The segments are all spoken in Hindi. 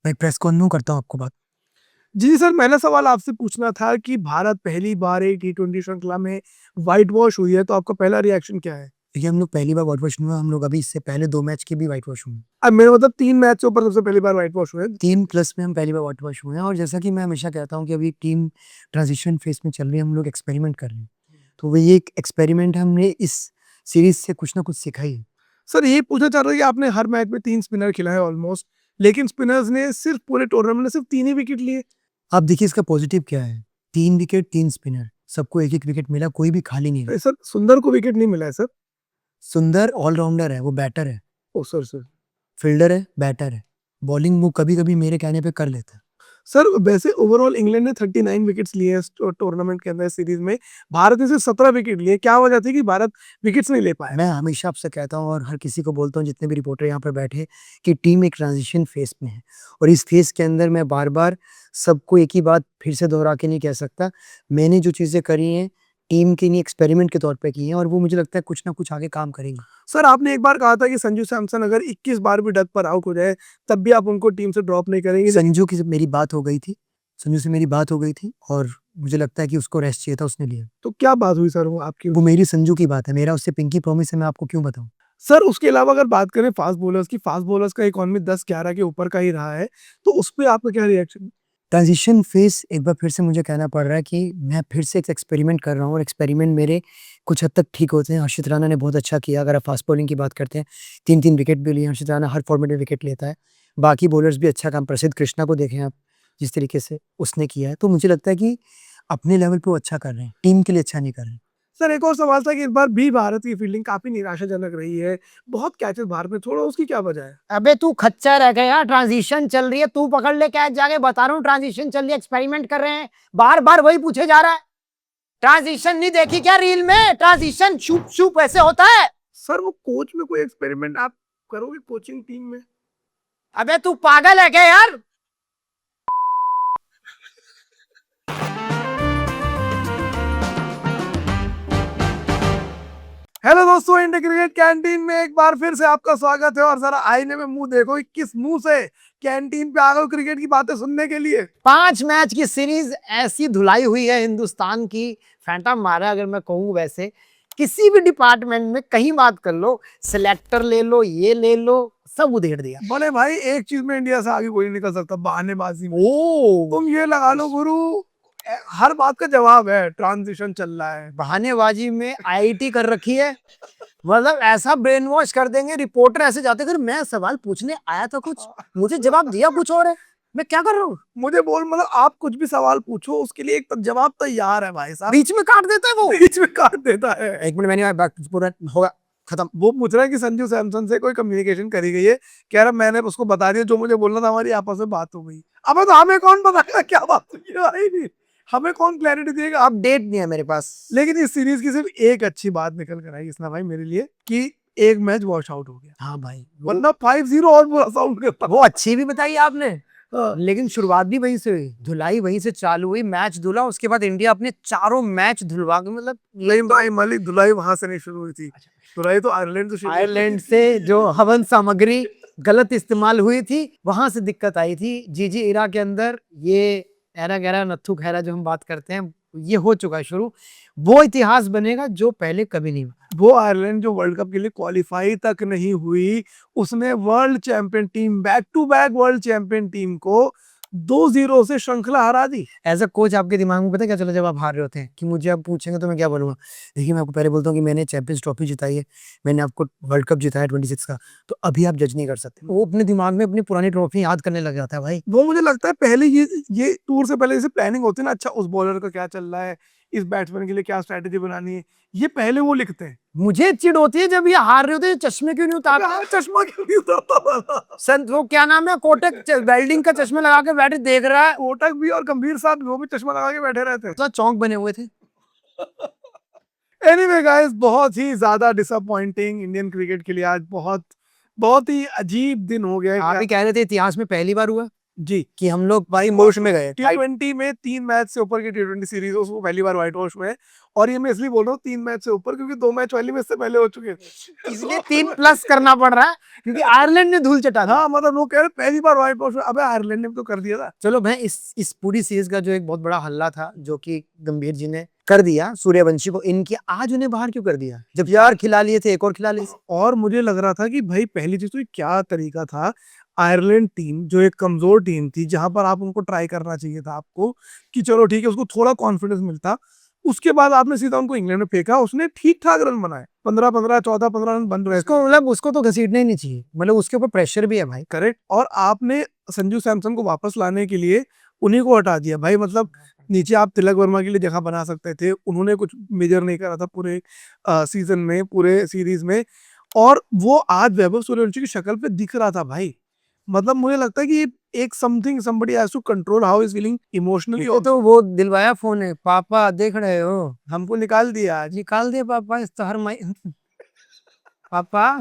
मैं प्रेस कॉन में करता हूँ आपको बात। जी सर, मेरा सवाल आपसे पूछना था कि भारत पहली बार एक टी20 श्रृंखला में व्हाइट वॉश हुई है, तो आपका पहला रिएक्शन क्या है? देखिए, हम लोग पहली बार व्हाइट वॉश नहीं हुआ, हम लोग अभी इससे पहले 2 मैच के भी व्हाइट वॉश हुए हैं। अब मेरा मतलब 3 मैच से ऊपर सबसे पहली बार व्हाइट वॉश हुए हैं। 3 प्लस में हम पहली बार व्हाइट वॉश हुए हैं और जैसा कि मैं हमेशा कहता हूँ कि अभी टीम ट्रांजिशन फेज़ में चल रही है, हम लोग एक्सपेरिमेंट कर रहे हैं। तो वही एक एक्सपेरिमेंट है, हमने इस सीरीज़ से कुछ ना कुछ सीखा ही है। सर ये पूछना चाह रहा हूँ कि आपने हर मैच में 3 स्पिनर खिलाए है ऑलमोस्ट, लेकिन स्पिनर्स ने सिर्फ पूरे टूर्नामेंट में सिर्फ 3 ही विकेट लिए। आप देखिए इसका पॉजिटिव क्या है, 3 विकेट 3 स्पिनर, सबको 1-1 विकेट मिला, कोई भी खाली नहीं रहा। सर सुंदर को विकेट नहीं मिला है सर। सुंदर ऑलराउंडर है, वो बैटर है, ओ सर फील्डर है, बैटर है। बॉलिंग वो कभी-कभी मेरे कहने पे कर लेता है। सर वैसे ओवरऑल इंग्लैंड ने 39 विकेट्स लिए हैं इस टूर्नामेंट के अंदर सीरीज में। भारत ने सिर्फ 17 विकेट लिए। क्या वजह थी कि भारत विकेट्स नहीं ले पाया? मैं हमेशा आपसे कहता हूँ और हर किसी को बोलता हूँ, जितने भी रिपोर्टर यहाँ पर बैठे, कि टीम एक ट्रांजिशन फेज में है और इस फेज के अंदर मैं बार-बार सबको एक ही बात फिर से दोहरा के नहीं कह सकता। मैंने जो चीज़ें करी हैं, टीम के लिए एक्सपेरिमेंट के तौर पे की हैं और वो मुझे लगता है कुछ ना कुछ आगे काम करेंगी। सर आपने एक बार कहा था कि संजू सैमसन अगर 21 बार भी डक पर आउट हो जाए, तब भी आप उनको टीम से ड्रॉप नहीं करेंगे। संजू की मेरी बात हो गई थी, संजू से मेरी बात हो गई थी और मुझे लगता है कि उसको रेस्ट चाहिए था, उसने लिया। तो क्या बात हुई सर वो आपकी? वो मेरी संजू की बात है, मेरा उससे पिंकी प्रॉमिस है, मैं आपको क्यों बताऊँ? सर उसके अलावा अगर बात करें फास्ट बॉलर्स की, फास्ट बॉलर्स का इकॉनमी 10-11 के ऊपर का ही रहा है, तो उस पे आपका क्या रिएक्शन? ट्रांजिशन फेज़ एक बार फिर से मुझे कहना पड़ रहा है कि मैं फिर से एक एक्सपेरिमेंट कर रहा हूँ और एक्सपेरिमेंट मेरे कुछ हद तक ठीक होते हैं। हर्षित राणा ने बहुत अच्छा किया, अगर आप फास्ट बॉलिंग की बात करते हैं, 3-3 विकेट भी लिए। हर्षित राणा हर फॉर्मेट में विकेट लेता है। बाकी बॉलर्स भी अच्छा काम, प्रसिद्ध कृष्णा को देखें आप, जिस तरीके से उसने किया है, तो मुझे लगता है कि अपने लेवल पे वो अच्छा कर रहे हैं, टीम के लिए अच्छा नहीं कर रहे हैं। सर एक और सवाल था कि इस बार भी भारत की फील्डिंग काफी निराशाजनक रही है। बहुत कैचेस भारत में, थोड़ा उसकी क्या वजह है? अबे तू खच्चर रह गया, ट्रांजिशन चल रही है, तू पकड़ ले कैच जाके, बता रहा हूँ ट्रांजिशन चल रही है, एक्सपेरिमेंट कर रहे हैं, बार बार वही पूछे जा रहा है। ट्रांजिशन नहीं देखी क्या रील में? ट्रांजिशन शुप शुप ऐसे होता है। सर वो कोच में कोई एक्सपेरिमेंट आप करोगे कोचिंग टीम में? अबे तू पागल है क्या यार? हेलो दोस्तों, इंडिया क्रिकेट कैंटीन में एक बार फिर से आपका स्वागत है। और जरा आईने में मुंह देखो कि किस मुंह से कैंटीन पे आ गए क्रिकेट की बातें सुनने के लिए। 5 मैच की सीरीज ऐसी धुलाई हुई है हिंदुस्तान की, फैंटम मारा अगर मैं कहूँ वैसे। किसी भी डिपार्टमेंट में कहीं बात कर लो, सिलेक्टर ले लो, ये ले लो, सब उधेड़ दिया। बोले भाई एक चीज में इंडिया से आगे कोई नहीं निकल सकता, बहानेबाजी में। ओ तुम ये लगा लो गुरु, हर बात का जवाब है, ट्रांजिशन चल रहा है। बहानेबाजी में आईआईटी कर रखी है, मतलब ऐसा ब्रेन वॉश कर देंगे, रिपोर्टर ऐसे जाते कर, मैं सवाल पूछने आया था कुछ, मुझे जवाब दिया कुछ और है, मैं क्या कर रहा हूँ? मुझे बोल मतलब आप कुछ भी सवाल पूछो, उसके लिए एक जवाब तैयार है भाई साहब। बीच में काट देता है वो, बीच में काट देता है। एक मिनट मैंने पूरा होगा खत्म। वो पूछ रहा है कि संजू सैमसन से कोई कम्युनिकेशन करी गई है, कह रहा मैंने उसको बता दिया जो मुझे बोलना था, हमारी आपस में बात हो गई। अब तो हमें कौन बताएगा क्या बात हुई है? भाई नहीं, हमें कौन क्लैरिटी देगा? अब अपडेट नहीं है मेरे पास। लेकिन इस सीरीज की सिर्फ एक अच्छी बात निकल कर आई इसना भाई मेरे लिए, कि एक मैच वॉश आउट हो गया। हाँ भाई, वरना 5-0 और बुरा साउंड करता। वो अच्छी भी बताई आपने, हाँ। लेकिन शुरुआत भी वहीं से हुई, धुलाई वहीं से चालू हुई, मैच धुला, उसके बाद इंडिया अपने चारों मैच धुलवा के, मतलब नहीं भाई मलिक, धुलाई वहां से नहीं शुरू हुई थी, धुलाई तो आयरलैंड से शुरू हुई थी। आयरलैंड से जो हवन सामग्री गलत इस्तेमाल हुई थी, वहां से दिक्कत आई थी। जीजी इरा के अंदर ये एरा गहरा नत्थु खैरा जो हम बात करते हैं, ये हो चुका है शुरू। वो इतिहास बनेगा जो पहले कभी नहीं बना। वो आयरलैंड जो वर्ल्ड कप के लिए क्वालिफाई तक नहीं हुई, उसने world champion team, back to back world champion team को 2-0 से श्रृंखला हरा दी। एज अ कोच आपके दिमाग में पता है क्या चला जब आप हार रहे होते हैं, कि मुझे आप पूछेंगे तो मैं क्या बोलूंगा? देखिए मैं आपको पहले बोलता हूँ कि मैंने चैंपियंस ट्रॉफी जिताई है, मैंने आपको वर्ल्ड कप जिताया 26 का, तो अभी आप जज नहीं कर सकते। वो अपने दिमाग में अपनी पुरानी ट्रॉफी याद करने लग जाता है भाई। वो मुझे लगता है पहले ये टूर से पहले जैसे प्लानिंग होती है ना, अच्छा उस बॉलर का क्या चल रहा है, इस बैट्समैन के लिए क्या स्ट्रेटेजी बनानी है, ये पहले वो लिखते हैं। मुझे चिढ़ होती है जब ये हार रहे होते हैं, चश्मे क्यों नहीं उतारते? हाँ, चश्मा क्यों नहीं उतरता वाला? संत वो क्या नाम है, कोटक वेल्डिंग का चश्मा लगा के बैठे देख रहा है। कोटक भी और गंभीर साहब वो भी चश्मा लगा के बैठे रहते हैं। तो चौंक बने हुए थे। एनीवे गाइस, बहुत ही ज्यादा डिसअपॉइंटिंग इंडियन क्रिकेट के लिए आज बहुत बहुत ही अजीब दिन हो गया। आप ही कह रहे थे इतिहास में पहली बार हुआ। जी कि हम लोग भाई होश में गए। T20 में 3 मैच से ऊपर की T20 सीरीज उसको पहली बार व्हाइट वॉश में है। और ये मैं इसलिए बोल रहा हूँ 3 मैच से ऊपर क्योंकि 2 मैच वाली में इससे पहले हो चुके थे। इसलिए 3+ करना पड़ रहा है क्योंकि आयरलैंड ने धूल चटा दी। हाँ मतलब लोग कह रहे पहली बार व्हाइट वॉश में, अबे आयरलैंड ने भी तो कर दिया था। चलो भाई इस पूरी सीरीज का जो एक बहुत बड़ा हल्ला था जो कि गंभीर जी ने कर दिया सूर्यवंशी को, इनकी आज उन्हें बाहर क्यों कर दिया जब यार खिला लिए थे, एक और खिला लिए। और मुझे लग रहा था कि भाई पहली चीज तो ये क्या तरीका था, आयरलैंड टीम जो एक कमजोर टीम थी जहां पर आप उनको ट्राई करना चाहिए था आपको कि चलो ठीक है उसको थोड़ा कॉन्फिडेंस मिलता, उसके बाद आपने सीधा उनको इंग्लैंड में फेंका, उसने ठीक ठाक रन बनाए 15-15 14-15 रन बन रहे उसको मतलब उसको तो घसीटना ही नहीं चाहिए, मतलब उसके ऊपर प्रेशर भी है भाई। करेक्ट। और आपने संजू सैमसन को वापस लाने के लिए उन्हीं को हटा दिया भाई, मतलब नीचे आप तिलक वर्मा के लिए जगह बना सकते थे, उन्होंने कुछ मेजर नहीं करा था पूरे सीजन में, पूरे सीरीज में। और वो आज वैभव सूर्यवंशी की शक्ल पे दिख रहा था भाई, मतलब मुझे लगता है कि एक something somebody has to control how is feeling emotionally. तो वो दिलवाया फोन है, पापा देख रहे हो हमको निकाल दिया आज। निकाल दे पापा इस तो हर पापा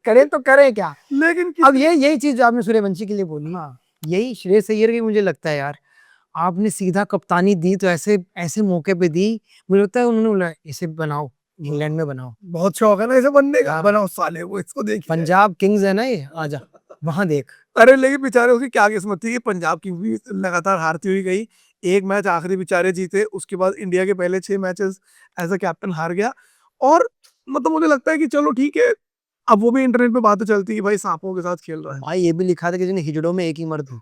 करे तो करे क्या। लेकिन अब यही चीज जो आपने सूर्यवंशी के लिए बोली, हाँ यही श्रेयस अय्यर की मुझे लगता है यार, आपने सीधा कप्तानी दी तो ऐसे ऐसे मौके पे दी, मुझे लगता है उन्होंने बोला इसे बनाओ इंग्लैंड में बनाओ, बहुत शौक है ना इसे बनने का, हाँ। बनाओ साले वो इसको देखिए। पंजाब किंग्स है ना ये, आजा वहां देख। अरे लेकिन बेचारे उसकी क्या किस्मत थी कि पंजाब की भी लगातार हारती हुई गई, एक मैच आखिरी बेचारे जीते, उसके बाद इंडिया के पहले 6 मैचेस एज अ कैप्टन हार गया। और मतलब मुझे लगता है कि चलो ठीक है, अब वो भी इंटरनेट पे बातें चलती है भाई सांपों के साथ खेल रहा है। भाई ये भी लिखा था कि जिन्हें हिजड़ों में एक ही मर्द हो।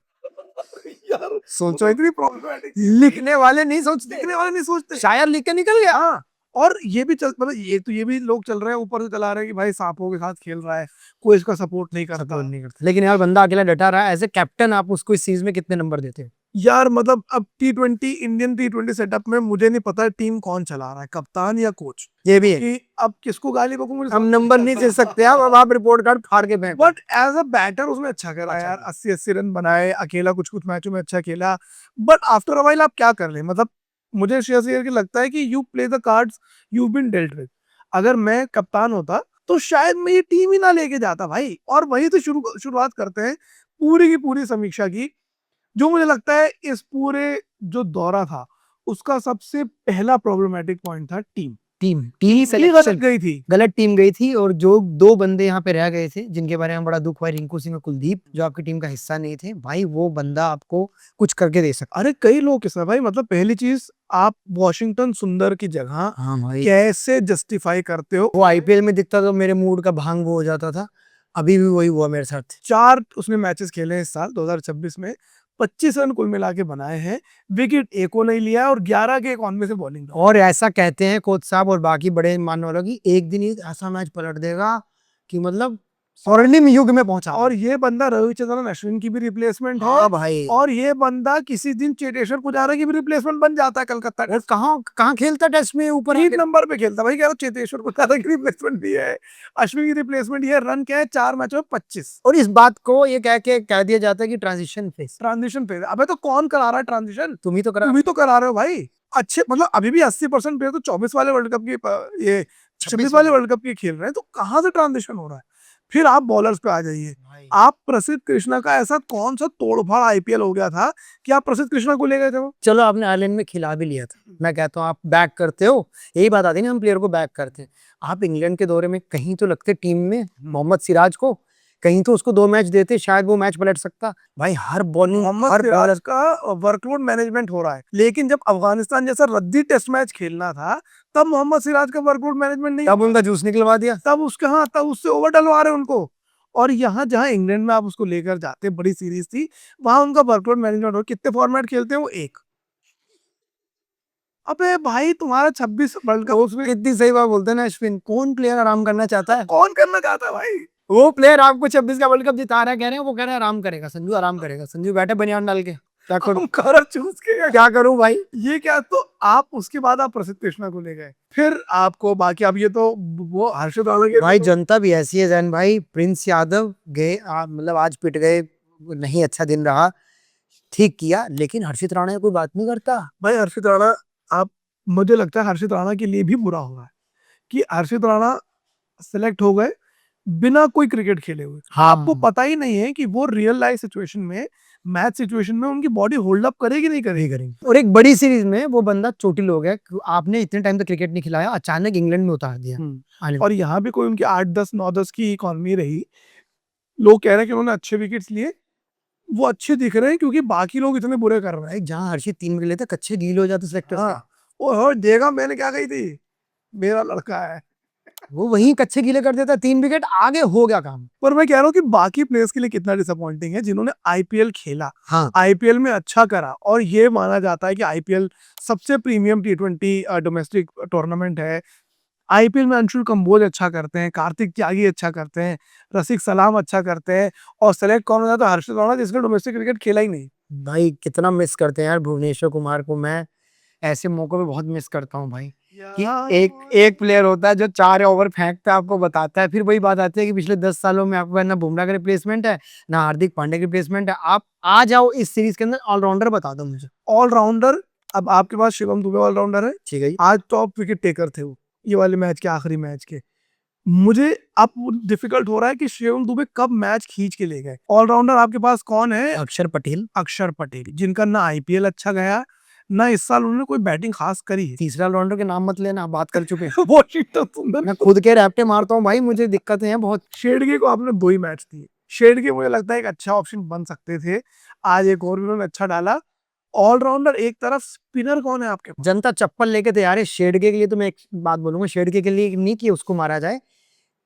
यार सोचो इतनी प्रॉब्लमेटिक, लिखने वाले नहीं सोचते, देखने वाले नहीं सोचते। शायर लिख के निकल गया। हाँ और ये भी चल मतलब ये भी लोग चल रहे हैं ऊपर से चला रहे हैं कि भाई सांपों के साथ खेल रहा है, कोई इसका सपोर्ट नहीं करता। सपोर्ट नहीं करता, लेकिन यार बंदा अकेला डटा रहा है, एज ए कैप्टन आप उसको इस सीरीज में कितने नंबर देते हैं। यार मतलब अब T20 इंडियन T20 सेटअप में मुझे नहीं पता टीम कौन चला रहा है, कप्तान या कोच, ये भी है, कि अब किसको गाली बकूं मुझे हम नंबर नहीं दे सकते, अब आप रिपोर्ट कार्ड फाड़ के फेंको। बट एज अ बैटर उसमें अच्छा करा यार, 80-80 रन बनाए, अकेला कुछ कुछ मैचों में अच्छा खेला। बट आफ्टर अ व्हाइल आप क्या कर ले, मतलब मुझे श्रेयस अय्यर की लगता है कि you play the cards you been dealt with. अगर मैं कप्तान होता तो शायद मैं ये टीम ही ना लेके जाता भाई। और वही तो शुरुआत करते हैं पूरी की पूरी समीक्षा की। जो मुझे लगता है इस पूरे जो दौरा था उसका सबसे पहला प्रॉब्लमेटिक पॉइंट था टीम टीम गलत सिलेक्शन गई थी। गलत टीम गई थी, और जो 2 बंदे यहाँ पे रह गए थे जिनके बारे में बड़ा दुख हुआ, रिंकू सिंह और कुलदीप, जो आपकी टीम का हिस्सा नहीं थे भाई, वो बंदा आपको कुछ करके दे सकता। अरे कई लोग किस भाई, मतलब पहली चीज आप वॉशिंगटन सुंदर की जगह हाँ भाई, कैसे जस्टिफाई करते हो। वो आईपीएल में दिखता तो मेरे मूड का भांग वो हो जाता था, अभी भी वही हुआ मेरे साथ। 4 उसने मैचेस खेले हैं इस साल 2026 में, 25 रन कुल मिला के बनाए हैं, विकेट एको नहीं लिया और 11 के एक ऑन में से बॉलिंग। और ऐसा कहते हैं कोच साहब और बाकी बड़े मानने वालों की, एक दिन ही ऐसा मैच पलट देगा कि मतलब स्वर्णिम युग में पहुंचा। और ये बंदा रविचंद्रन अश्विन की भी रिप्लेसमेंट है। हाँ भाई, और ये बंदा किसी दिन चेतेश्वर पुजारा की भी रिप्लेसमेंट बन जाता है कलकत्ता और कहाँ कहाँ खेलता टेस्ट में ऊपर 3 नंबर पे खेलता भाई, कह रहा हूं चेतेश्वर पुजारा की रिप्लेसमेंट भी है, अश्विन की रिप्लेसमेंट ये रन क्या है 4 मैचों में 25। और इस बात को ये कह दिया जाता है कि ट्रांजिशन फेज, ट्रांजिशन पे अबे तो कौन करा रहा है ट्रांजिशन, तुम ही तो करा। तुम ही तो करा रहे हो भाई। अच्छे मतलब अभी भी 80% प्लेयर तो 24 वाले वर्ल्ड कप की ये 26 वाले वर्ल्ड कप की खेल रहे हैं, तो कहां से ट्रांजिशन हो रहा है। फिर आप बॉलर्स पे आ जाइए, आप प्रसिद्ध कृष्णा का ऐसा कौन सा तोड़फाड़ आईपीएल हो गया था कि आप प्रसिद्ध कृष्णा को ले गए थे वो। चलो आपने आयरलैंड में खिला भी लिया था, मैं कहता हूँ आप बैक करते हो, यही बात आती है ना, हम प्लेयर को बैक करते हैं। आप इंग्लैंड के दौरे में कहीं तो लगते टीम में मोहम्मद सिराज को, कहीं तो उसको 2 मैच देते, शायद वो मैच पलट सकता भाई। हर बॉलिंग मोहम्मद सिराज का वर्कलोड मैनेजमेंट हो रहा है, लेकिन जब अफगानिस्तान जैसा रद्दी टेस्ट मैच खेलना था तब मोहम्मद सिराज का वर्कलोड मैनेजमेंट नहीं, तब उनका जूस निकलवा दिया, तब उसके हाँ तब उससे ओवर डलवा रहे उनको। और यहाँ जहाँ इंग्लैंड में आप उसको लेकर जाते, बड़ी सीरीज थी, वहां उनका वर्कलोड मैनेजमेंट हो, कितने फॉर्मेट खेलते हैं वो एक। अबे भाई तुम्हारा 26 वर्ल्ड कप, उसमें कितनी सही बात बोलते हैं ना अश्विन, कौन प्लेयर आराम करना चाहता है। कौन करना चाहता है भाई। वो प्लेयर आपको 26 का वर्ल्ड कप जिता रहा है, कह रहे हैं, वो कह रहे हैं आराम करेगा संजू, आराम करेगा संजू, बैठे बनियान डाल के, क्या करूं, कलर चूज के क्या करूं भाई। ये क्या, तो आप उसके बाद आप प्रसिद्ध कृष्णा को ले गए, फिर आपको बाकी अब ये तो वो हर्षद राणा के भाई जनता भी ऐसी है जैन भाई, प्रिंस यादव गए मतलब आज पिट गए, नहीं अच्छा दिन रहा, ठीक किया, लेकिन हर्षित राणा कोई बात नहीं करता भाई। हर्षित राणा, आप मुझे लगता है हर्षित राणा के लिए भी बुरा हुआ है कि हर्षित राणा सिलेक्ट हो गए, बिना कोई क्रिकेट खेले हुए। हाँ आपको पता ही नहीं है कि वो रियल लाइफ सिचुएशन में, मैच सिचुएशन में उनकी बॉडी होल्ड अप करेगी नहीं करेगी। और एक बड़ी सीरीज में वो बंदा चोटिल हो गया, आपने इतने टाइम तक क्रिकेट नहीं खिलाया, अचानक इंग्लैंड में उतार दिया। आने- और यहाँ भी कोई उनकी 8-10 9-10 की इकॉनमी रही, लोग कह रहे हैं कि उन्होंने अच्छे विकेट्स लिए, वो अच्छे दिख रहे हैं क्योंकि बाकी लोग इतने बुरे कर रहे हैं। भाई जहाँ हर्षित 3 विकेट लेते कच्चे गील हो जाते सेलेक्टर हाँ, वो देगा, मैंने क्या कही थी, मेरा लड़का है। वो वहीं कच्चे गीले कर देता, 3 विकेट आगे हो गया काम। पर मैं कह रहा हूँ कि बाकी प्लेयर्स के लिए कितना डिसअपॉइंटिंग है जिन्होंने आईपीएल खेला, हाँ आईपीएल में अच्छा करा, और ये माना जाता है कि आईपीएल सबसे प्रीमियम टी20 डोमेस्टिक टूर्नामेंट है। आईपीएल में अंशुल कंबोज अच्छा करते हैं, कार्तिक त्यागी अच्छा करते हैं, रसिक सलाम अच्छा करते हैं, और सेलेक्ट कौन हो जाता है, हर्षित राणा, जिसने डोमेस्टिक क्रिकेट खेला ही नहीं। भाई कितना मिस करते हैं यार भुवनेश्वर कुमार को, मैं ऐसे मौकों पे बहुत मिस करता हूँ भाई। कि एक प्लेयर होता है जो 4 ओवर फेंकता है, आपको बताता है, फिर वही बात आती है कि पिछले 10 सालों में आपके पास ना बुमराह का रिप्लेसमेंट है, ना हार्दिक पांड्या की रिप्लेसमेंट है। आप आ जाओ इस सीरीज के अंदर, ऑलराउंडर बता दो मुझे। ऑलराउंडर, अब आपके पास शिवम दुबे ऑलराउंडर है, ठीक है जी। आज टॉप विकेट टेकर थे वो, ये वाले मैच के आखिरी मैच के। मुझे अब डिफिकल्ट हो रहा है कि शिवम दुबे कब मैच खींच के ले गए। ऑलराउंडर आपके पास कौन है? अक्षर पटेल। अक्षर पटेल, जिनका ना आईपीएल अच्छा गया, ना इस साल उन्होंने कोई बैटिंग खास करी है। तीसरा ऑलराउंडर के नाम मत लेना, आप बात कर चुके हैं। वॉशिंगटन सुंदर, मैं खुद के रैप्टे मारता हूँ भाई, मुझे दिक्कतें हैं बहुत। शेडगे को आपने 2 ही मैच दिए। शेडगे मुझे लगता है एक अच्छा ऑप्शन बन सकते थे, आज एक और भी उन्होंने अच्छा डाला। ऑलराउंडर एक तरफ, स्पिनर कौन है आपके पास? जनता चप्पल लेके तैयार है शेडगे के लिए। तो मैं एक बात बोलूंगा शेडगे के लिए, नहीं कि उसको मारा जाए,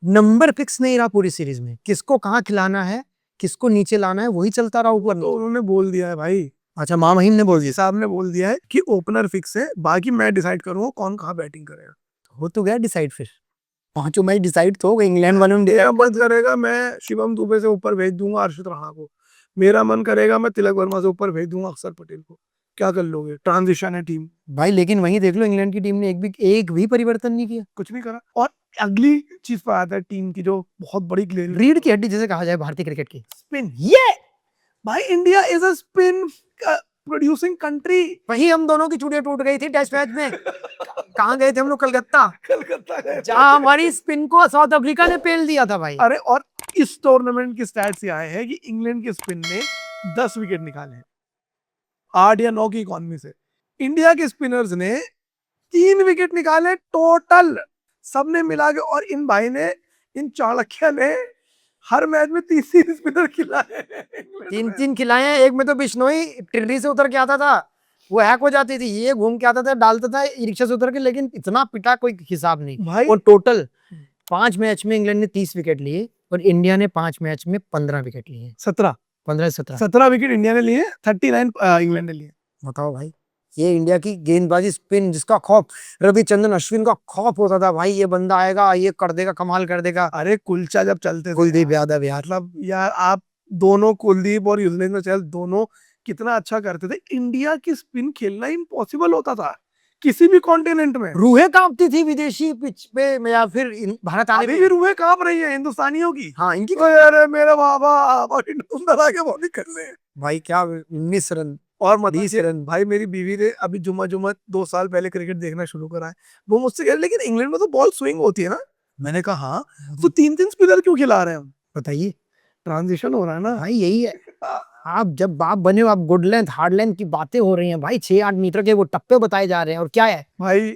नंबर फिक्स नहीं रहा पूरी सीरीज में, किसको कहाँ खिलाना है, किसको नीचे लाना है, वही चलता रहा ऊपर। तो उन्होंने बोल दिया है भाई, अच्छा माँ महिम ने बोल दिया, साहब ने बोल दिया है कि ओपनर फिक्स है, बाकी मैं डिसाइड करूंगा कौन कहाँ बैटिंग करेगा। हो तो गया डिसाइड। फिर पांचों मैच डिसाइड तो हो गए, इंग्लैंड वालों ने मेरा मन करेगा मैं शिवम दुबे से ऊपर भेज दूंगा हर्षित राणा को, मेरा मन करेगा मैं तिलक वर्मा से ऊपर भेज दूंगा अक्षर पटेल को। क्या कर लोगे, ट्रांजिशन है टीम। भाई, लेकिन वहीं देख लो इंग्लैंड की टीम ने एक भी परिवर्तन नहीं किया, कुछ नहीं करा। और अगली चीज पर आता है टीम की जो बहुत बड़ी ग्लेरी, रीढ़ की हड्डी जैसे कहा जाए भारतीय क्रिकेट की, स्पिन। ये भाई India is a spin producing country. वही हम दोनों की चूड़ियां टूट गई थी टेस्ट मैच में। कहाँ गए थे हम लोग? कलकत्ता, कलकत्ता गए थे। जहां हमारी स्पिन को साउथ अफ्रीका ने पेल दिया था भाई। अरे, और इस टूर्नामेंट की स्टैट्स ये आए हैं कि इंग्लैंड के स्पिन ने 10 विकेट निकाले हैं 8 या 9 की इकॉनमी से। इंडिया के स्पिनर्स ने 3 विकेट निकाले टोटल, सबने मिला के। और इन भाई ने, इन चाणक्य ने हर मैच में 30 स्पिनर खिलाए हैं। 3 खिलाए हैं, एक में तो बिश्नोई टिर्री से उतर के आता था, वो हैक हो जाती थी, ये घूम के आता था, डालता था रिक्शा से उतर के, लेकिन इतना पिटा कोई हिसाब नहीं भाई, और टोटल 5 मैच में इंग्लैंड ने 30 विकेट लिए और इंडिया ने 5 मैच में 15 विकेट लिए। 17 15-17 विकेट इंडिया ने लिए, 39 इंग्लैंड ने लिए। बताओ भाई, ये इंडिया की गेंदबाजी स्पिन, जिसका खौफ रविचंद्रन अश्विन का खौफ होता था भाई, ये बंदा आएगा, ये कर देगा, कमाल कर देगा। अरे कुलचा जब चलते थे कुलदीप यादव यार, मतलब यार, आप दोनों, कुलदीप और युजवेंद्र चहल दोनों कितना अच्छा करते थे। इंडिया की स्पिन खेलना इम्पॉसिबल होता था किसी भी कॉन्टिनेंट में। रूहें कांपती थी विदेशी पिच पे या फिर भारत आने अभी पे। भी रूहें कांप रही है हिंदुस्तानियों की। हाँ इनकी अरे मेरा बाबा, अंदर आके बॉलिंग कर ले भाई, क्या 19 रन और मत 20 रन। भाई, मेरी बीवी ने अभी जुम्मा 2 साल पहले क्रिकेट देखना शुरू करा है। वो मुझसे कह रही, लेकिन इंग्लैंड में तो बॉल स्विंग होती है ना। मैंने कहा हाँ, तो 3 स्पिनर क्यों खिला रहे हैं हम? बताइए ट्रांजिशन हो रहा है ना भाई, यही है। आप जब बाप बने हो, आप गुड लेंथ हार्ड लेंथ की बातें हो रही हैं भाई, 6-8 मीटर के वो टप्पे बताए जा रहे हैं, और क्या है भाई।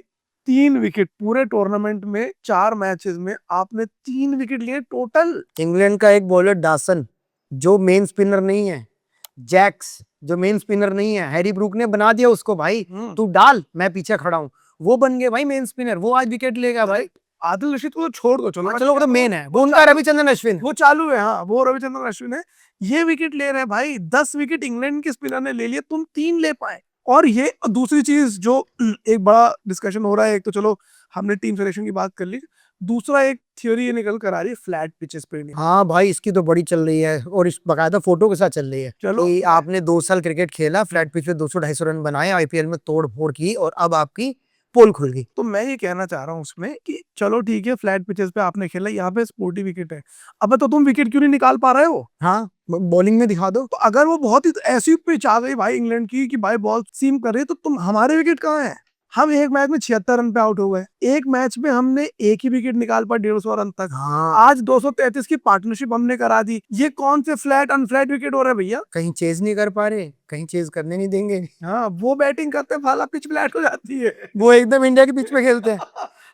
3 विकेट पूरे टूर्नामेंट में, 4 मैचेस में आपने 3 विकेट लिए टोटल। इंग्लैंड का एक बॉलर डासन, जो मेन स्पिनर नहीं है, जैक्स जो मेन स्पिनर नहीं है, हैरी ब्रूक ने बना दिया उसको, भाई तू डाल, मैं पीछे खड़ा हूँ, वो बन गए भाई मेन स्पिनर, वो आज विकेट लेगा भाई। आदिल रशीद को तो छोड़ दो, चलो चलो वो तो मेन है, वो उनका रविचंद्रन अश्विन। वो चालू है, हाँ, वो रविचंद्रन अश्विन है। ये विकेट ले रहे हैं भाई, 10 विकेट इंग्लैंड के स्पिनर ने ले लिए, तुम 3 ले पाए। और ये दूसरी चीज जो एक बड़ा डिस्कशन हो रहा है, एक तो चलो हमने टीम सिलेक्शन की बात कर ली, दूसरा एक थ्योरी ये निकल कर आ रही है फ्लैट पिचेस पे इंडिया। हाँ भाई, इसकी तो बड़ी चल रही है और इस बकायदा फोटो के साथ चल रही है। चलो, कि आपने 2 साल क्रिकेट खेला, फ्लैट पिच पे 200-250 रन बनाए, आईपीएल में तोड़ फोड़ की और अब आपकी पोल खुल गई। तो मैं ये कहना चाह रहा हूँ उसमें कि चलो ठीक है, फ्लैट पिचेस पे आपने खेला, यहाँ पे स्पोर्टी विकेट है, अब तो तुम विकेट क्यों नहीं निकाल पा रहे हो? हाँ, बॉलिंग में दिखा दो। तो अगर वो बहुत ही ऐसी पिच आ गई भाई इंग्लैंड की कि भाई बॉल सीम कर रही है, तो तुम, हमारे विकेट कहाँ है? हम एक मैच में 76 रन पे आउट हो गए। एक मैच में हमने एक ही विकेट निकाल पाया 150 रन तक। हाँ, आज 233 की पार्टनरशिप हमने करा दी। ये कौन से फ्लैट अनफ्लैट विकेट हो रहे हैं भैया? कहीं चेज नहीं कर पा रहे, कहीं चेज करने नहीं देंगे। हाँ, वो बैटिंग करते हैं, फाला पिच फ्लैट हो जाती है। वो एकदम इंडिया के पिच पे खेलते हैं।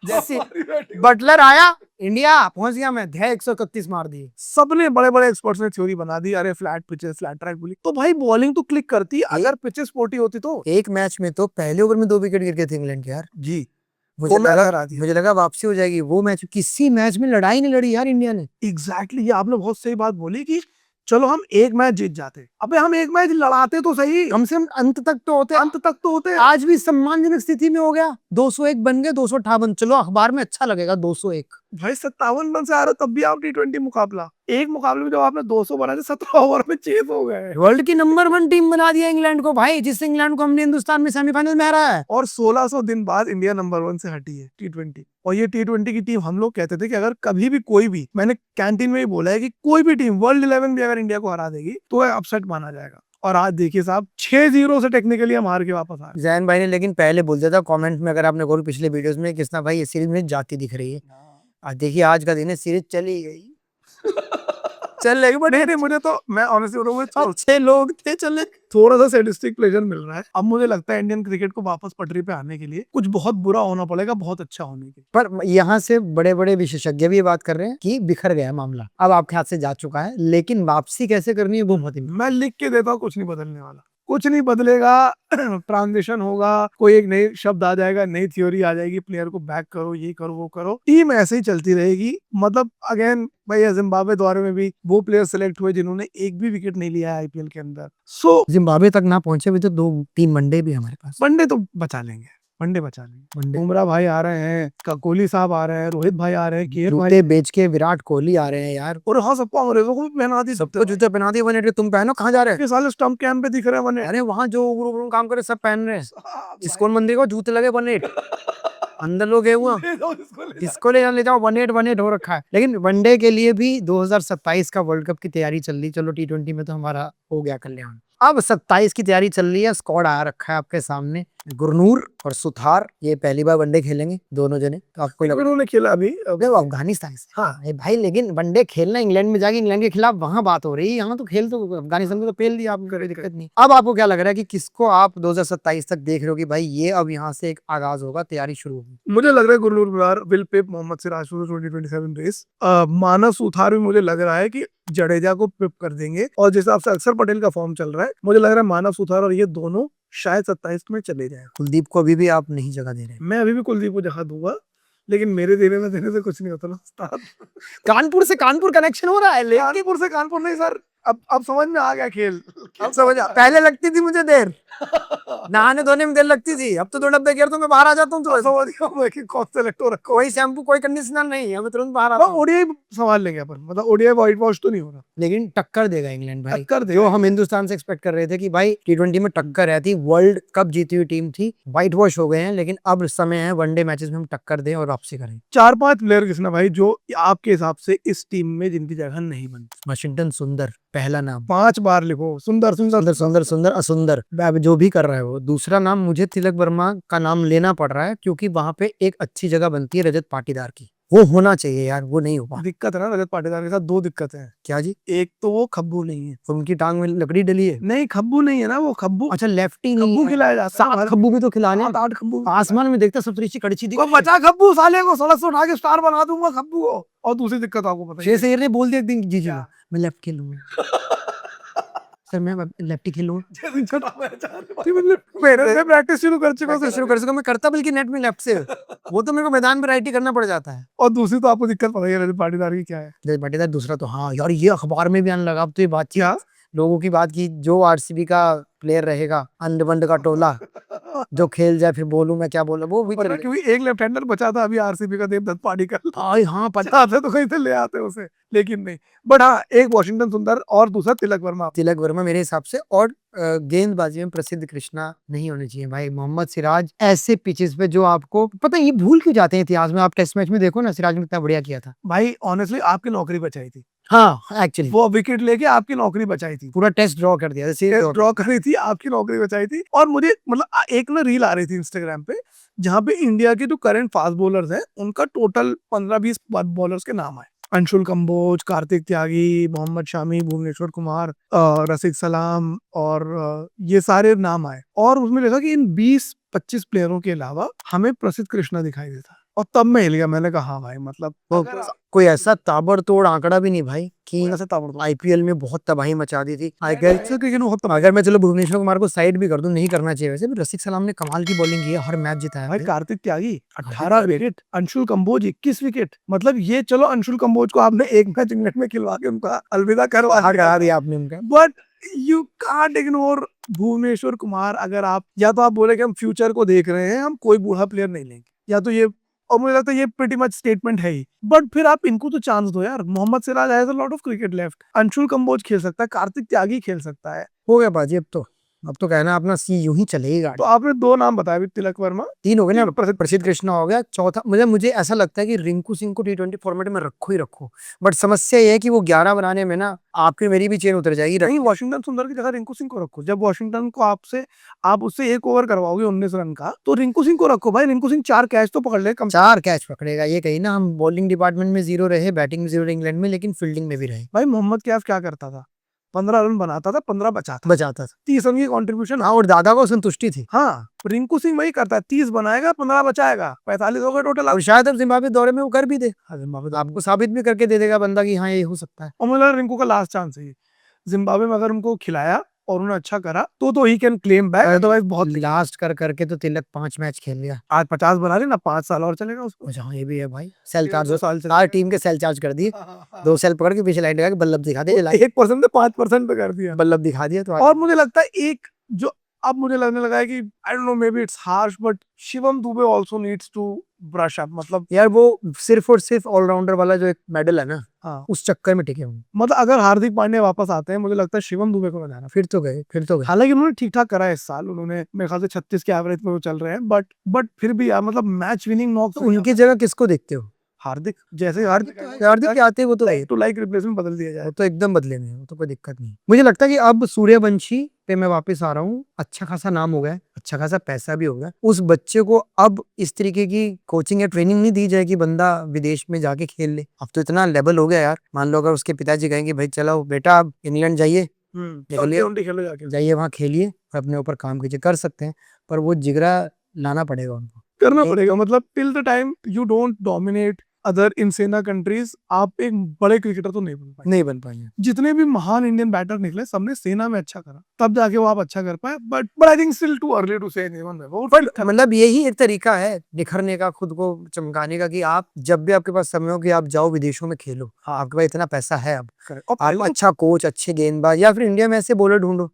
जैसे हमारी batting- बटलर आया, इंडिया पहुंच गया, मैं 131 मार दिए। सबने बड़े बड़े एक्सपर्ट्स ने थ्योरी बना दी, अरे फ्लैट पिचेस, फ्लैट ट्रैक बोली, तो भाई बॉलिंग तो क्लिक करती। अगर पिचेस स्पोर्टी होती तो एक मैच में तो पहले ओवर में 2 विकेट गिर गए थे इंग्लैंड के यार। जी, मुझे वो मैच लगा हरा दिया। मुझे लगा वापसी हो जाएगी। वो मैच किसी मैच में लड़ाई नहीं लड़ी यार इंडिया ने। एग्जैक्टली, ये आपने बहुत सही बात बोली कि चलो हम एक मैच जीत जाते, अबे हम एक मैच लड़ाते तो सही, कम से कम अंत तक तो होते। अंत तक तो होते। आज भी सम्मानजनक स्थिति में हो गया, 201 बन गए, 258। चलो अखबार में अच्छा लगेगा 201। भाई 57 रन से आ रहे हो, तब भी आप T20 मुकाबला, एक मुकाबले में जब आपने 200 बनाए थे 17 ओवर में चेस हो गए। वर्ल्ड की नंबर 1 टीम बना दिया इंग्लैंड को भाई, जिस इंग्लैंड को हमने हिंदुस्तान में सेमीफाइनल में हराया है। और 1600 दिन बाद इंडिया नंबर 1 से हटी है T20। और ये T20 की टीम, हम लोग कहते थे कि अगर कभी भी कोई भी, मैंने कैंटीन में ही बोला है कि कोई भी टीम वर्ल्ड 11 भी अगर इंडिया को हरा देगी तो अपसेट माना जाएगा। और आज देखिए साहब 6-0 से टेक्निकली हम हार के वापस आ रहे जैन भाई ने लेकिन पहले बोल दिया था कमेंट में, अगर आपने गोल पिछले वीडियोस में, किसना भाई ये सीरीज में जाती दिख रही है। आज देखिए आज का दिन है, सीरीज चली गई। चल रही बट नहीं, मुझे तो, मैं ऑनेस्टली बोलूंगा, अच्छे लोग थे, चले। थोड़ा सा सैडिस्टिक प्लेजर मिल रहा है। अब मुझे लगता है इंडियन क्रिकेट को वापस पटरी पे आने के लिए कुछ बहुत बुरा होना पड़ेगा, बहुत अच्छा होने के लिए। पर यहाँ से बड़े बड़े विशेषज्ञ भी ये बात कर रहे हैं कि बिखर गया है मामला, अब आपके हाथ से जा चुका है, लेकिन वापसी कैसे करनी है वो बहुत important मैं लिख के देता हूँ, कुछ नहीं बदलने वाला, कुछ नहीं बदलेगा। ट्रांजिशन होगा, कोई एक नई शब्द आ जाएगा, नई थ्योरी आ जाएगी, प्लेयर को बैक करो, ये करो, वो करो, टीम ऐसे ही चलती रहेगी। मतलब अगेन भाई, जिम्बाब्वे दौरे में भी वो प्लेयर सेलेक्ट हुए जिन्होंने एक भी विकेट नहीं लिया है आईपीएल के अंदर। सो जिम्बाब्वे तक ना पहुंचे भी तो 2-3 वनडे भी हमारे पास। वनडे तो बचा लेंगे, वनडे बचा लेंगे। वनडे बुमराह भाई आ रहे हैं, कोहली साहब आ रहे हैं, रोहित भाई आ रहे हैं, केएल भाई, जूते बेच के विराट कोहली आ रहे हैं यार। और हाँ, सबको अंग्रेजों को भी पहना दी, सबको जूते पहना दिए 180। तुम पहनो, कहाँ जा रहे हैं? के साले स्टंप कैंप पे दिख रहे हैं वने। अरे वहां जो ग्रुप काम करे सब पहन रहे हैं। इस्कॉन मंदिर को जूते लगे 180, अंदर लोग गए हुआ, इसको ले जाओ 180 हो रखा है। लेकिन वनडे के लिए भी 2027 का वर्ल्ड कप की तैयारी चल रही। चलो T20 में तो हमारा हो गया कल्याण, अब 27 की तैयारी चल रही है। स्क्वाड आ रखा है आपके सामने, गुरनूर और सुथार, ये पहली बार वनडे खेलेंगे दोनों जने। तो आपको उन्होंने खेला अभी वो अफगानिस्तान से। हाँ भाई, लेकिन वनडे खेलना इंग्लैंड में जाके इंग्लैंड के खिलाफ, वहां बात हो रही है। यहाँ तो खेल तो अफगानिस्तान को तो पेल दिया आपने, कोई दिक्कत नहीं। अब आपको क्या लग रहा है कि किसको आप 2027 तक देख रहे हो कि भाई ये अब यहाँ से एक आगाज होगा, तैयारी शुरू होगी? मुझे लग रहा है Gurnoor Brar will pip Mohammed Siraj for 2027 race. Manav Suthar भी मुझे लग रहा है कि जडेजा को पिप कर देंगे, और जिस हिसाब से अक्षर पटेल का फॉर्म चल रहा है, मुझे लग रहा है मानव सुथार और ये दोनों शायद 27 में चले जाए। कुलदीप को अभी भी आप नहीं जगह दे रहे? मैं अभी भी कुलदीप को जगह दूंगा, लेकिन मेरे देने से कुछ नहीं होता ना उस्ताद। कानपुर से कानपुर कनेक्शन हो रहा है, लेकिन कानपुर से कानपुर नहीं सर, अब समझ में आ गया खेल। अब समझ पहले लगती थी मुझे देर, नहाने धोने में देर लगती थी, अब तो 2 डब्बे गिर तो मैं बाहर आ जाता हूँ। तो समझ गया मैं कि कौन सेलेक्ट हो रखा। कोई शैम्पू कोई कंडीशनर नहीं, हमें तुरंत बाहर आता हूँ। ओडीआई संभाल लेंगे अपन, मतलब ओडीआई व्हाइट वॉश तो नहीं हो रहा, लेकिन टक्कर देगा इंग्लैंड भाई, टक्कर देगा। जो हम हिंदुस्तान से एक्सपेक्ट कर रहे थे कि भाई T20 में टक्कर रहती। वर्ल्ड कप जीती हुई टीम थी, व्हाइट वॉश हो गए हैं, लेकिन अब समय है वनडे मैचेस में हम टक्कर दें और वापसी करें। 4-5 प्लेयर किसना भाई जो आपके हिसाब से इस टीम में जिनकी जगह नहीं बनती? वाशिंगटन सुंदर पहला नाम, 5 बार लिखो, सुंदर सुंदर सुंदर सुंदर सुंदर असुंदर, अब जो भी कर रहा है वो। दूसरा नाम मुझे तिलक वर्मा का नाम लेना पड़ रहा है, क्योंकि वहां पे एक अच्छी जगह बनती है रजत पाटीदार की, वो होना चाहिए यार, वो नहीं हुआ। दिक्कत है ना रजत पाटीदार के साथ, 2 दिक्कतें हैं। क्या जी? एक तो वो खब्बू नहीं है, उनकी टांग में लकड़ी डली है? नहीं खब्बू नहीं है ना, वो खब्बू, अच्छा लेफ्टी नहीं खब्बू है। खिलाया जाता है। 7 खब्बू भी तो खिलाने हैं। 8 खब्बू आसमान में देखता सप्तऋषि कड़छी दिख को बचा खब्बू, साले को सड़क से उठा के स्टार बना दूंगा खब्बू को। और दूसरी दिक्कत आपको पता शेर शेर ने बोल दिया एक दिन, जी जी क्या? मैं लेफ्ट खेलूंगा सर, मैं लेफ्टी खेलूंगा। मैं प्रैक्टिस शुरू कर चुका हूं। शुरू कर सका, मैं करता बल्कि नेट में लेफ्ट से, वो तो मेरे को मैदान में राइट ही करना पड़ जाता है। और दूसरी तो आपको दिक्कत पता ही है रजत पाटीदार की क्या है। जय पाटीदार दूसरा तो, हाँ यार ये अखबार में भी आने लगा अब तो, ये बात क्या? लोगों की बात की, जो आरसीबी का प्लेयर रहेगा अंड बंड का टोला, जो खेल जाए, फिर बोलूं मैं क्या बोला, वो भी पता क्योंकि एक लेफ्ट हैंडर बचा था अभी आरसीबी का, देवदत्त पाडिक्कल। हाँ पता। चाहते तो कहीं से ले आते उसे, लेकिन नहीं। बट हाँ, एक वॉशिंगटन सुंदर और दूसरा तिलक वर्मा। तिलक वर्मा मेरे हिसाब से, और गेंदबाजी में प्रसिद्ध कृष्णा नहीं होने चाहिए भाई। मोहम्मद सिराज ऐसे पिचेस पे जो आपको पता है, ये भूल क्यों जाते हैं इतिहास में। आप टेस्ट मैच में देखो ना, सिराज ने कितना बढ़िया किया था भाई ऑनेस्टली आपकी नौकरी बचाई थी, हाँ एक्चुअली वो विकेट लेके आपकी नौकरी बचाई थी, पूरा टेस्ट ड्रॉ कर दिया, ड्रॉ करी थी, आपकी नौकरी बचाई थी। और मुझे मतलब एक ना रील आ रही थी इंस्टाग्राम पे जहाँ पे इंडिया के जो करंट फास्ट बॉलर्स हैं उनका टोटल 15-20 बॉलर्स के नाम आए। अंशुल कंबोज, कार्तिक त्यागी, मोहम्मद शामी, भुवनेश्वर कुमार, रसिक सलाम और ये सारे नाम आए। और उसमें लिखा कि इन 20-25 प्लेयरों के अलावा हमें प्रसिद्ध कृष्णा दिखाई देता। और तब मैं हिल गया, मैंने कहा हाँ भाई, मतलब कोई ऐसा ताबड़तोड़ आंकड़ा भी नहीं भाई कि ऐसे ताबड़तोड़ आईपीएल में बहुत तबाही मचा दी थी। अगर मैं चलो भुवनेश्वर कुमार को साइड भी कर दूं, नहीं करना चाहिए वैसे, रसिक सलाम ने कमाल की बॉलिंग की है, हर मैच जिताया भाई। है। Kartik Tyagi 18 wicket, Anshul Kamboj 21 wicket. मतलब ये चलो अंशुल कंबोज को आपने एक मैच इंग्लैंड में खिलवा के उनका अलविदा करा दिया आपने उनका। But you can't ignore Bhuvneshwar Kumar. अगर आप या तो आप बोले कि हम फ्यूचर को देख रहे हैं, हम कोई बूढ़ा प्लेयर नहीं लेंगे, या तो ये, और मुझे लगता है ये प्रीटी मच स्टेटमेंट है ही। बट फिर आप इनको तो चांस दो यार। Mohammed Siraj has a lot of cricket left, Anshul Kamboj खेल सकता है, कार्तिक त्यागी खेल सकता है। हो गया बाजी, अब तो कहना अपना सी यूं ही चलेगा। तो आपने 2 नाम बताए अभी, तिलक वर्मा, 3 हो गए ना, प्रसिद्ध कृष्णा हो गया, चौथा मुझे ऐसा लगता है कि रिंकू सिंह को T20 फॉर्मेट में रखो ही रखो। बट समस्या ये है कि वो 11 बनाने में ना आपकी मेरी भी चेन उतर जाएगी। नहीं, वॉशिंगटन सुंदर की जगह रिंकू सिंह को रखो। जब वॉशिंगटन को आप उससे 1 ओवर करवाओगे 19 रन का, तो रिंकू सिंह को रखो भाई। रिंकू सिंह 4 कैच तो पकड़ ले, 4 कैच पकड़ेगा। ये कहीं ना हम बॉलिंग डिपार्टमेंट में 0 रहे, बैटिंग में 0 इंग्लैंड में, लेकिन फील्डिंग में भी रहे। भाई मोहम्मद कैफ क्या करता था? 15 रन बनाता था, 15 बचाता था 30 रन की कॉन्ट्रीब्यूशन। हाँ, और दादा को संतुष्टि थी। हाँ, रिंकू सिंह वही करता है, 30 बनाएगा, 15 बचाएगा, 45 हो गए टोटल। और शायद अब जिम्बाब्वे दौरे में वो कर भी दे, आपको साबित भी करके दे देगा बंदा कि हाँ ये हो सकता है। और मुझे लगा रिंकू का लास्ट चांस है जिम्बाब्वे में। अगर उनको खिलाया और उन्होंने अच्छा करा तो he can claim back. Otherwise बहुत लास्ट करके तो तिलक 5 मैच खेल लिया। आज 50 बना लेना, 5 साल और चलेगा उसको। हाँ ये भी है भाई, सेल चार्ज 2 साल हर टीम के सेल चार्ज कर दिए। 2 सेल पकड़ के पीछे लाइन लगा के बल्लभ दिखा दिया, 1% से 5% पे कर दिया, बल्लभ दिखा दिया। तो और मुझे लगता है एक जो अब मुझे लगने लगा है कि I don't know, maybe it's harsh, but Shivam Dube also needs to brush up. मतलब यार वो सिर्फ और सिर्फ ऑलराउंडर वाला जो एक मेडल है ना, हाँ, उस चक्कर में टिके हुए। मतलब अगर हार्दिक पांड्या वापस आते हैं, मुझे लगता है शिवम दुबे को बजाना। फिर तो गए। हालांकि उन्होंने ठीक ठाक करा है इस साल, उन्होंने मेरे ख्याल से 36 के एवरेज पे वो चल रहे हैं, बट फिर भी यार, मतलब मैच विनिंग नॉक। तो उनकी जगह किसको देखते हो? हार्दिक, जैसे हार्दिक के आते हैं वो तो टू लाइक रिप्लेसमेंट बदल दिया जाए, वो तो एकदम बदले में, वो तो कोई दिक्कत नहीं। मुझे लगता है कि अब सूर्यवंशी पे मैं वापस आ रहा हूँ। अच्छा खासा नाम हो गया, अच्छा खासा पैसा भी हो गया। उस बच्चे को अब इस तरीके की कोचिंग या ट्रेनिंग नहीं दी जाए कि बंदा विदेश में जाके खेल ले। अब तो इतना लेवल हो गया यार। मान लो अगर उसके पिताजी कहेंगे भाई चलो बेटा आप इंग्लैंड जाइए, जाइए वहाँ खेलिए और अपने ऊपर काम कीजिए, कर सकते हैं। पर वो जिगरा लाना पड़ेगा उनको, करना पड़ेगा। मतलब till the time you don't dominate other insane countries, आप एक बड़े क्रिकेटर तो नहीं बन पाएंगे। जितने भी महान इंडियन बैटर निकले, सबने सेना में अच्छा करा, तब जाके वो आप अच्छा कर पाए। But I think still too early to say anyone. मतलब यही एक तरीका है निखरने का, खुद को चमकाने का, कि आप जब भी आपके पास समय हो कि आप जाओ विदेशों में खेलो। हाँ, आपके पास इतना पैसा है, अब आप अच्छा कोच, अच्छे गेंदबाज, या फिर इंडिया में ऐसे बॉलर ढूंढो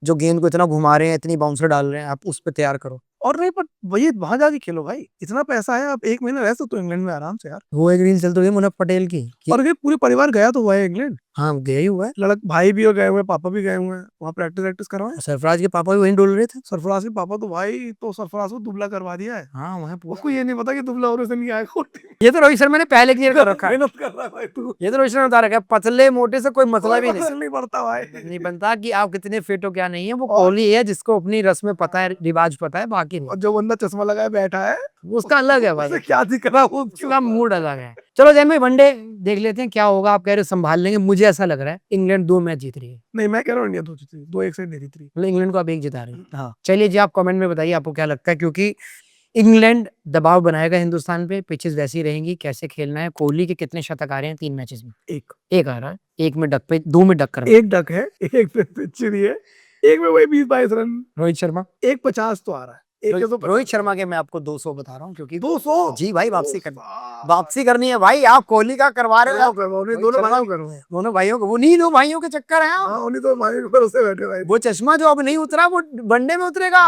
जो गेंद को इतना घुमा रहे हैं, इतनी बाउंसर डाल रहे हैं, आप उस पर तैयार करो। और नहीं, पर वही वहां जाके खेलो भाई, इतना पैसा है, आप 1 महीना रह सकते हो इंग्लैंड में आराम से यार। वो एक रील चलती हुई मुनफ पटेल की, और ये पूरे परिवार गया तो हुआ है इंग्लैंड। हाँ गया ही हुआ है, लड़क भाई भी गए हुए, पापा भी गए हुए हैं, वहाँ प्रैक्टिस करवाए। सरफराज के पापा भी वहीं डोल रहे थे। सरफराज के पापा तो भाई, तो सरफराज को दुबला करवा दिया है। हाँ वहाँ उसको ये नहीं पता कि दुबला होने से नहीं आएगा। ये तो रोहित शर्मा ने पहले क्लियर कर रखा है। मेहनत कर रहा है भाई तू। ये तो रोहित शर्मा ने बता रखा है, पतले मोटे से कोई मतलब ही नहीं पड़ता भाई, नहीं बनता कि आप कितने फिट हो क्या नहीं है। वो कोहली है जिसको अपनी रस्म पता है, रिवाज पता है, बाकी नहीं। और जो बंदा चश्मा लगाए बैठा है उसका अलग है भाई, क्या दिख रहा है, उसका मूड अलग है। चलो जैन भाई वनडे देख लेते हैं क्या होगा। आप कह रहे हो संभाल लेंगे, मुझे ऐसा लग रहा है इंग्लैंड 2 मैच जीत रही है। नहीं, मैं कह रहा हूँ इंडिया 2-1 से जीत रही। मतलब इंग्लैंड को आप 1 जिता रहे हैं। हाँ चलिए जी, आप कमेंट में बताइए आपको क्या लगता है, क्योंकि इंग्लैंड दबाव बनाएगा हिंदुस्तान पे। पिचेस वैसी रहेंगी, कैसे खेलना है। कोहली के कितने शतक आ रहे हैं 3 मैचेस में? एक आ रहा है, 1 में डक पे, 2 में डक कर, 1 डक है, 1 पे सेंचुरी है, 1 में वही 20-22 रन। रोहित शर्मा 150 तो आ रहा है। रोहित शर्मा के मैं आपको 200 बता रहा हूँ, क्योंकि 200 जी भाई वापसी करनी है भाई। आप कोहली का करवा रहे हो, दोनों भाइयों को, वो नहीं, 2 भाइयों के चक्कर है। उन्हीं तो भाई भरोसे बैठे भाई। वो चश्मा जो अब नहीं उतरा वो वनडे में उतरेगा।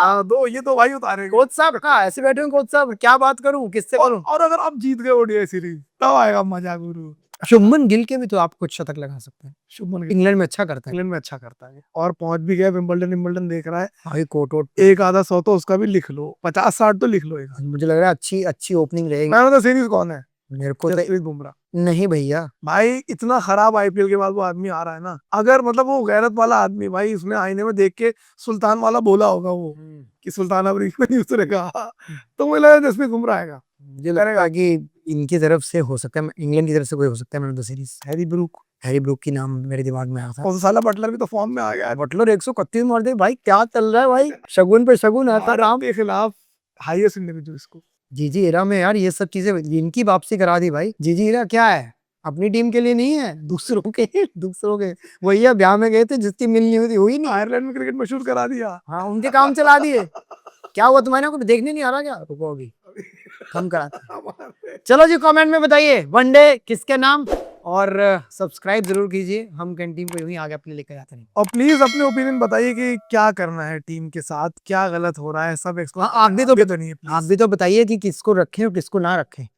ये तो भाई उतारेंगे। कोच साहब का ऐसे बैठे हैं, कोच साहब क्या बात करूं, किससे करूं। और अगर आप जीत गए ओडीआई सीरीज, तब आएगा मजा गुरु। शुभमन गिल के भी तो आप कुछ शतक लगा सकते हैं। शुभमन गिल इंग्लैंड में अच्छा करता है, और पहुंच भी गया। विंबलडन देख रहा है भाई, कोट एक आधा 100 तो उसका भी लिख लो, 50-60 तो लिख लो। मुझे लग रहा है अच्छी ओपनिंग रहेगी। मैन ऑफ द सीरीज कौन है? मेरे को तो जसप्रीत बुमराह। नहीं भैया, भाई इतना खराब आईपीएल के बाद वो आदमी आ रहा है ना, अगर मतलब वो गैरत वाला आदमी, भाई उसने आईने में देख के सुल्तान वाला बोला होगा वो कि सुल्तान अब रिंग में नहीं उतरेगा, तो मुझे लगा जसप्रीत बुमराह आएगा। मुझे लगता है कि इनकी तरफ से हो सकता है, इंग्लैंड की तरफ से कोई हो सकता है man of the series. Harry Brook की नाम मेरे दिमाग में आया था। और साला बटलर भी तो फॉर्म में आ गया है। बटलर 131 मार दे भाई, क्या चल रहा है भाई, शगुन पे शगुन आता राम के खिलाफ हाईएस्ट इंडिविजुअल इसको। जीजी इरा में यार ये सब चीजें इनकी वापसी करा दी भाई। जीजी इरा क्या है, अपनी टीम के लिए नहीं है, दूसरों के भैया ब्याह में गए थे, जिसकी मिलनी हुई थी हुई नहीं। आयरलैंड में क्रिकेट मशहूर करा दिया। हाँ उनके काम चला दिए। क्या हुआ तुम्हारे को देखने नहीं आ रहा क्या? रुको अभी हम कराते हैं। चलो जी कमेंट में बताइए वनडे किसके नाम, और सब्सक्राइब जरूर कीजिए। हम कैंटीन को यूं ही आगे अपने लेकर जाते हैं। और प्लीज अपने ओपिनियन बताइए कि क्या करना है टीम के साथ, क्या गलत हो रहा है, सब हाँ, आप भी तो नहीं है आप भी तो बताइए कि किसको रखें और किसको ना रखें।